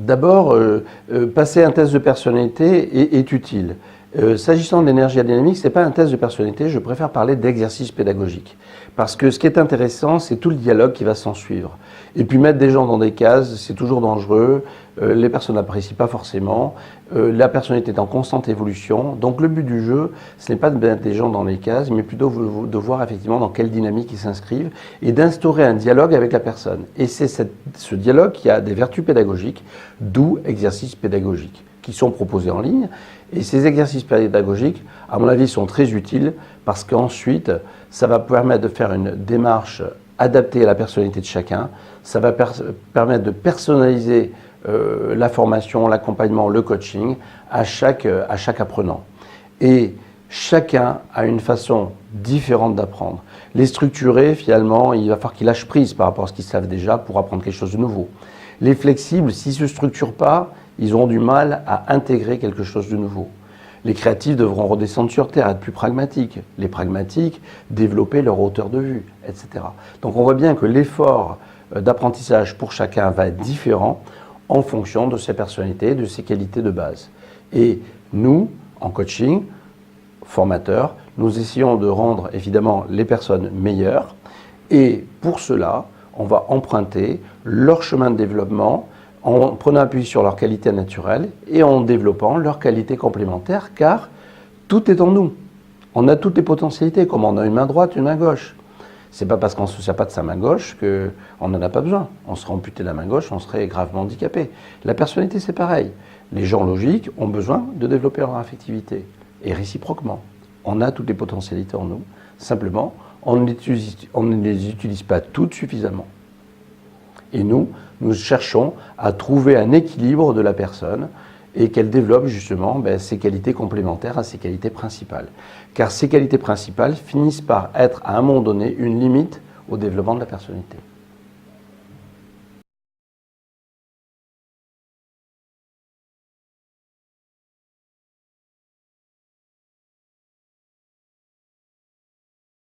D'abord, passer un test de personnalité est utile. S'agissant de l'énergie dynamique, ce n'est pas un test de personnalité, je préfère parler d'exercice pédagogique. Parce que ce qui est intéressant, c'est tout le dialogue qui va s'en suivre. Et puis mettre des gens dans des cases, c'est toujours dangereux, les personnes n'apprécient pas forcément, la personnalité est en constante évolution. Donc le but du jeu, ce n'est pas de mettre des gens dans les cases, mais plutôt de voir effectivement dans quelle dynamique ils s'inscrivent et d'instaurer un dialogue avec la personne. Et c'est ce dialogue qui a des vertus pédagogiques, d'où exercices pédagogiques, qui sont proposés en ligne. Et ces exercices pédagogiques, à mon avis, sont très utiles parce qu'ensuite, ça va permettre de faire une démarche adaptée à la personnalité de chacun. Ça va permettre de personnaliser la formation, l'accompagnement, le coaching à chaque apprenant. Et chacun a une façon différente d'apprendre. Les structurés, finalement, il va falloir qu'ils lâchent prise par rapport à ce qu'ils savent déjà pour apprendre quelque chose de nouveau. Les flexibles, s'ils ne se structurent pas, ils auront du mal à intégrer quelque chose de nouveau. Les créatifs devront redescendre sur terre, être plus pragmatiques. Les pragmatiques, développer leur hauteur de vue, etc. Donc on voit bien que l'effort d'apprentissage pour chacun va être différent en fonction de ses personnalités, de ses qualités de base. Et nous, en coaching, formateurs, nous essayons de rendre évidemment les personnes meilleures. Et pour cela, on va emprunter leur chemin de développement en prenant appui sur leurs qualités naturelles et en développant leurs qualités complémentaires, car tout est en nous. On a toutes les potentialités, comme on a une main droite, une main gauche. C'est pas parce qu'on ne se sert pas de sa main gauche qu'on n'en a pas besoin. On serait amputé de la main gauche, on serait gravement handicapé. La personnalité, c'est pareil. Les gens logiques ont besoin de développer leur affectivité, et réciproquement. On a toutes les potentialités en nous, simplement, on ne les utilise pas toutes suffisamment. Et nous cherchons à trouver un équilibre de la personne et qu'elle développe justement ses qualités complémentaires à ses qualités principales. Car ces qualités principales finissent par être à un moment donné une limite au développement de la personnalité.